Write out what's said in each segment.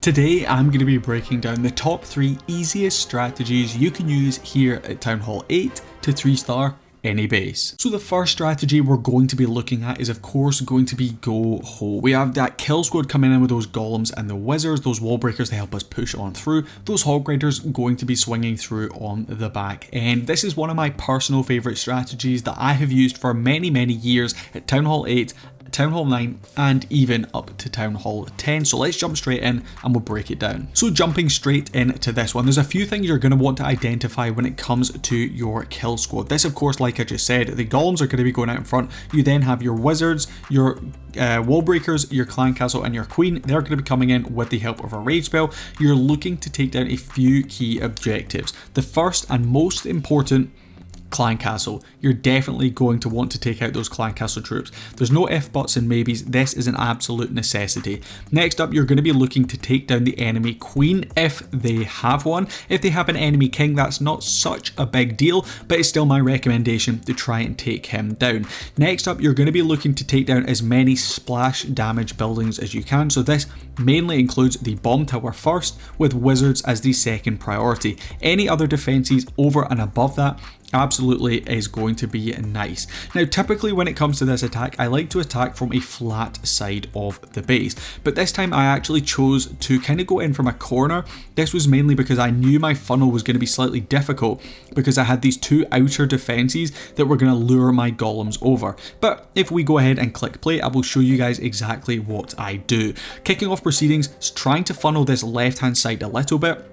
Today I'm going to be breaking down the top 3 easiest strategies you can use here at Townhall 8 to 3-star any base. So the first strategy we're going to be looking at is of course going to be GoHo. We have that kill squad coming in with those golems and the wizards, those wall breakers to help us push on through, those hog riders going to be swinging through on the back end. This is one of my personal favourite strategies that I have used for many years at Townhall 8, Townhall 9 and even up to Townhall 10. So let's jump straight in and we'll break it down. So jumping straight into this one, there's a few things you're going to want to identify when it comes to your kill squad. This of course, like I just said, the golems are going to be going out in front. You then have your wizards, your wall breakers, your clan castle and your queen. They're going to be coming in with the help of a rage spell. You're looking to take down a few key objectives. The first and most important, clan castle. You're definitely going to want to take out those clan castle troops. There's no if, buts and maybes. This is an absolute necessity. Next up, you're going to be looking to take down the enemy queen if they have one. If they have an enemy king, that's not such a big deal, but it's still my recommendation to try and take him down. Next up, you're going to be looking to take down as many splash damage buildings as you can. So this mainly includes the bomb tower first, with wizards as the second priority. Any other defenses over and above that absolutely is going to be nice. Now typically when it comes to this attack, I like to attack from a flat side of the base, but this time I actually chose to kind of go in from a corner. This was mainly because I knew my funnel was going to be slightly difficult because I had these two outer defenses that were going to lure my golems over. But if we go ahead and click play, I will show you guys exactly what I do. Kicking off proceedings, trying to funnel this left hand side a little bit.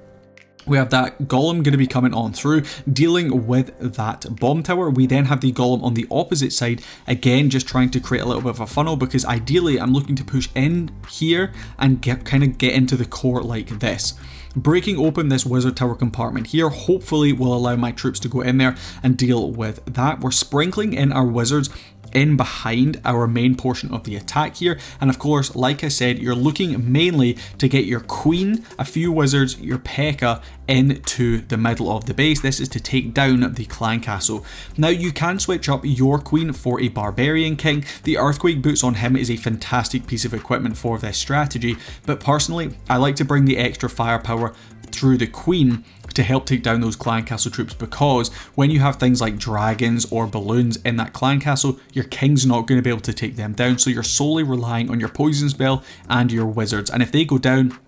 We have that golem going to be coming on through, dealing with that bomb tower. We then have the golem on the opposite side, again just trying to create a little bit of a funnel because ideally I'm looking to push in here and kind of get into the core like this. Breaking open this wizard tower compartment here hopefully will allow my troops to go in there and deal with that. We're sprinkling in our wizards in behind our main portion of the attack here, and of course, like I said, you're looking mainly to get your queen, a few wizards, your P.E.K.K.A into the middle of the base. This is to take down the clan castle. Now you can switch up your queen for a barbarian king. The earthquake boots on him is a fantastic piece of equipment for this strategy, but personally I like to bring the extra firepower through the queen to help take down those clan castle troops, because when you have things like dragons or balloons in that clan castle, your king's not going to be able to take them down, so you're solely relying on your poison spell and your wizards, and if they go down,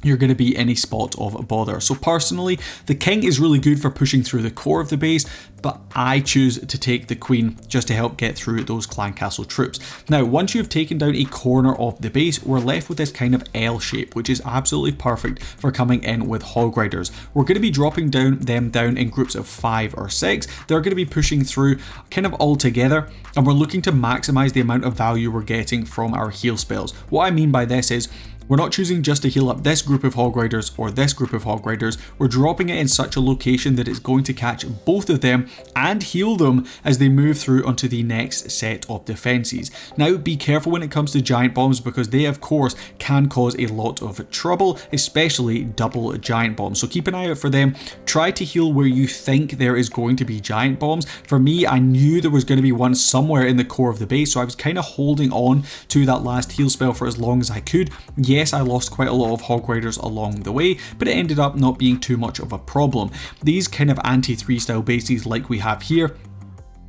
you're going to be in a spot of bother. So personally, the king is really good for pushing through the core of the base, but I choose to take the queen just to help get through those clan castle troops. Now, once you've taken down a corner of the base, we're left with this kind of L shape, which is absolutely perfect for coming in with hog riders. We're going to be dropping them down in groups of 5 or 6. They're going to be pushing through kind of all together, and we're looking to maximize the amount of value we're getting from our heal spells. What I mean by this is, we're not choosing just to heal up this group of hog riders or this group of hog riders. We're dropping it in such a location that it's going to catch both of them and heal them as they move through onto the next set of defenses. Now be careful when it comes to giant bombs, because they of course can cause a lot of trouble, especially double giant bombs. So keep an eye out for them. Try to heal where you think there is going to be giant bombs. For me, I knew there was going to be one somewhere in the core of the base, so I was kind of holding on to that last heal spell for as long as I could. Yes, I lost quite a lot of hog riders along the way, but it ended up not being too much of a problem. These kind of anti-3 style bases like we have here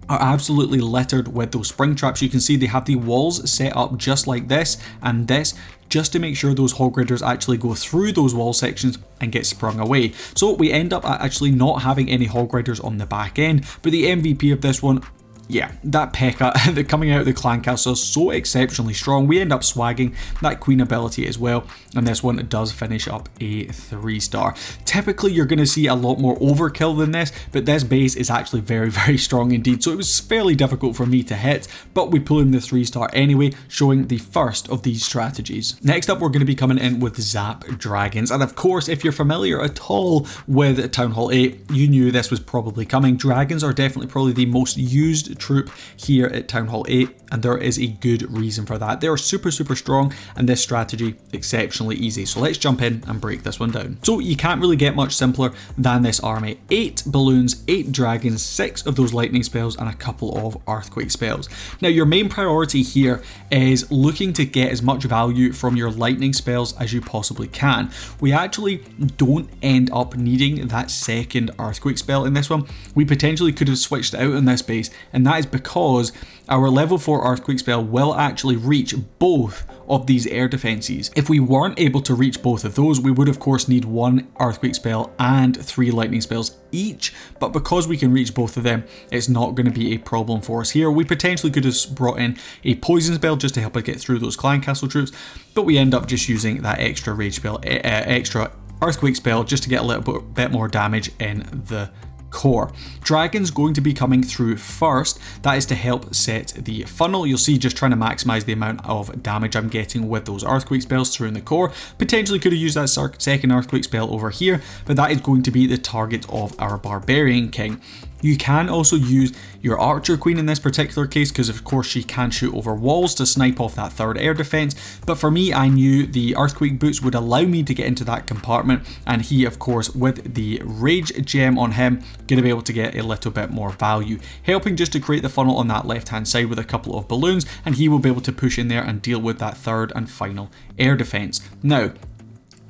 are absolutely littered with those spring traps. You can see they have the walls set up just like this and this, just to make sure those hog riders actually go through those wall sections and get sprung away. So we end up actually not having any hog riders on the back end, but the MVP of this one, yeah, that P.E.K.K.A coming out of the clan castle is so exceptionally strong. We end up swagging that queen ability as well, and this one does finish up a 3-star. Typically you're going to see a lot more overkill than this, but this base is actually very strong indeed, so it was fairly difficult for me to hit, but we pull in the 3-star anyway, showing the first of these strategies. Next up, we're going to be coming in with Zap Dragons, and of course if you're familiar at all with Townhall 8, you knew this was probably coming. Dragons are definitely probably the most used troop here at Townhall 8, and there is a good reason for that. They are super strong, and this strategy exceptionally easy. So let's jump in and break this one down. So you can't really get much simpler than this army. 8 balloons, 8 dragons, 6 of those lightning spells, and a couple of earthquake spells. Now your main priority here is looking to get as much value from your lightning spells as you possibly can. We actually don't end up needing that second earthquake spell in this one. We potentially could have switched out in this base, and that is because our level 4 earthquake spell will actually reach both of these air defenses. If we weren't able to reach both of those, we would of course need 1 earthquake spell and 3 lightning spells each, but because we can reach both of them, it's not going to be a problem for us here. We potentially could have brought in a poison spell just to help us get through those clan castle troops, but we end up just using that extra rage spell, extra earthquake spell, just to get a little bit more damage in the core. Dragon's going to be coming through first. That is to help set the funnel. You'll see just trying to maximize the amount of damage I'm getting with those earthquake spells through in the core. Potentially could have used that second earthquake spell over here, but that is going to be the target of our barbarian king. You can also use your archer queen in this particular case, because of course she can shoot over walls to snipe off that third air defense, but for me I knew the earthquake boots would allow me to get into that compartment, and he of course with the rage gem on him going to be able to get a little bit more value, helping just to create the funnel on that left hand side with a couple of balloons, and he will be able to push in there and deal with that third and final air defense. Now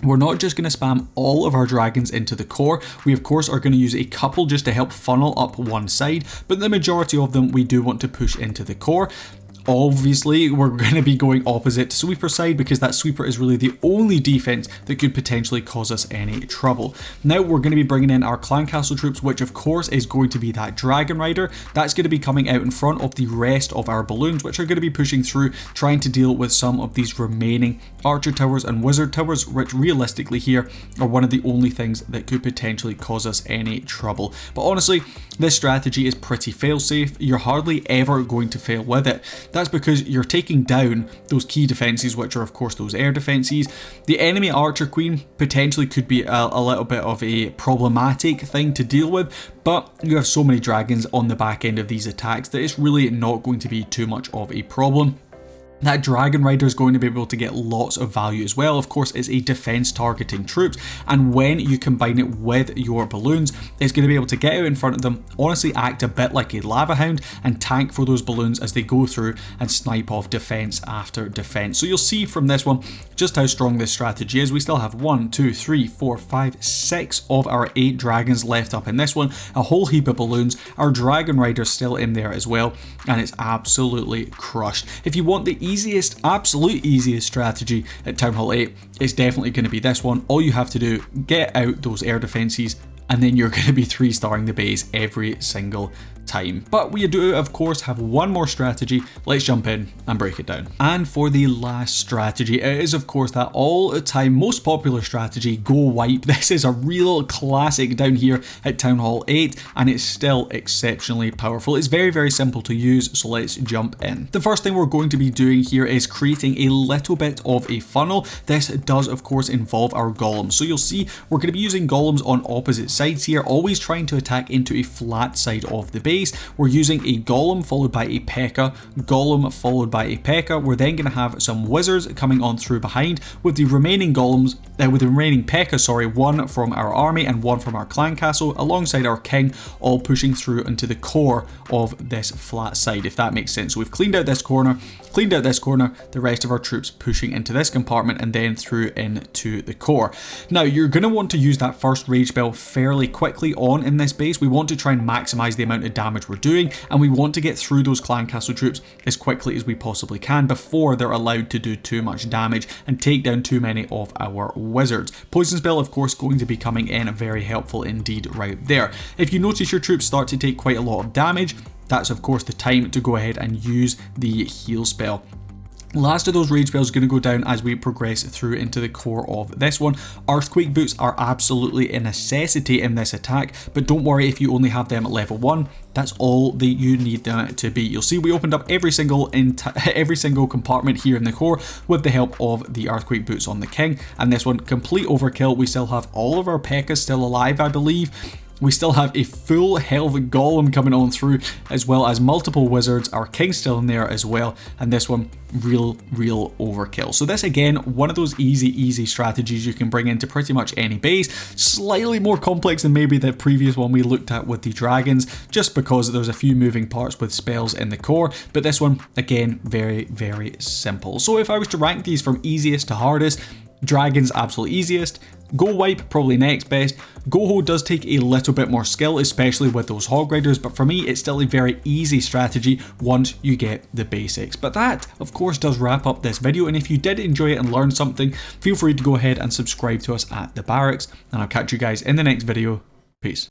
we're not just going to spam all of our dragons into the core. We of course are going to use a couple just to help funnel up one side, but the majority of them we do want to push into the core. Obviously, we're going to be going opposite to sweeper side, because that sweeper is really the only defense that could potentially cause us any trouble. Now we're going to be bringing in our clan castle troops, which of course is going to be that dragon rider. That's going to be coming out in front of the rest of our balloons, which are going to be pushing through, trying to deal with some of these remaining archer towers and wizard towers, which realistically here are one of the only things that could potentially cause us any trouble. But honestly, this strategy is pretty fail-safe. You're hardly ever going to fail with it. That's because you're taking down those key defenses, which are of course those air defenses. The enemy archer queen potentially could be a little bit of a problematic thing to deal with, but you have so many dragons on the back end of these attacks that it's really not going to be too much of a problem. That Dragon Rider is going to be able to get lots of value as well. Of course, it's a defense targeting troops, and when you combine it with your balloons, it's going to be able to get out in front of them, honestly act a bit like a lava hound, and tank for those balloons as they go through and snipe off defense after defense. So you'll see from this one just how strong this strategy is. We still have 1, 2, 3, 4, 5, 6 of our 8 dragons left up in this one, a whole heap of balloons. Our Dragon Rider's still in there as well, and it's absolutely crushed. If you want the absolute easiest strategy at Townhall 8, it's definitely going to be this one. All you have to do, get out those air defenses, and then you're going to be 3-starring the base every single time. But we do of course have one more strategy. Let's jump in and break it down. And for the last strategy, it is of course that all-time most popular strategy, GoWiPe. This is a real classic down here at Townhall 8, and it's still exceptionally powerful. It's very simple to use, so let's jump in. The first thing we're going to be doing here is creating a little bit of a funnel. This does of course involve our golems. So you'll see we're going to be using golems on opposite sides here, always trying to attack into a flat side of the base. We're using a golem followed by a P.E.K.K.A, golem followed by a P.E.K.K.A. We're then going to have some wizards coming on through behind, with the remaining golems, with the remaining P.E.K.K.A, sorry, one from our army and one from our clan castle, alongside our king, all pushing through into the core of this flat side, if that makes sense. So we've cleaned out this corner, the rest of our troops pushing into this compartment and then through into the core. Now you're going to want to use that first rage spell fairly quickly on in this base. We want to try and maximize the amount of damage we're doing, and we want to get through those clan castle troops as quickly as we possibly can before they're allowed to do too much damage and take down too many of our wizards. Poison spell of course going to be coming in very helpful indeed right there. If you notice your troops start to take quite a lot of damage, that's of course the time to go ahead and use the heal spell. Last of those rage spells is going to go down as we progress through into the core of this one. Earthquake boots are absolutely a necessity in this attack, but don't worry if you only have them at level 1. That's all that you need them to be. You'll see we opened up every single compartment here in the core with the help of the earthquake boots on the king, and this one complete overkill. We still have all of our P.E.K.K.As still alive, I believe. We still have a full health golem coming on through, as well as multiple wizards, our king's still in there as well, and this one, real overkill. So this again, one of those easy strategies you can bring into pretty much any base. Slightly more complex than maybe the previous one we looked at with the dragons, just because there's a few moving parts with spells in the core, but this one, again, very simple. So if I was to rank these from easiest to hardest, dragons absolute easiest, GoWiPe probably next best. GoHo does take a little bit more skill, especially with those hog riders, but for me it's still a very easy strategy once you get the basics. But that of course does wrap up this video, and if you did enjoy it and learn something, feel free to go ahead and subscribe to us at the Barracks, and I'll catch you guys in the next video. Peace.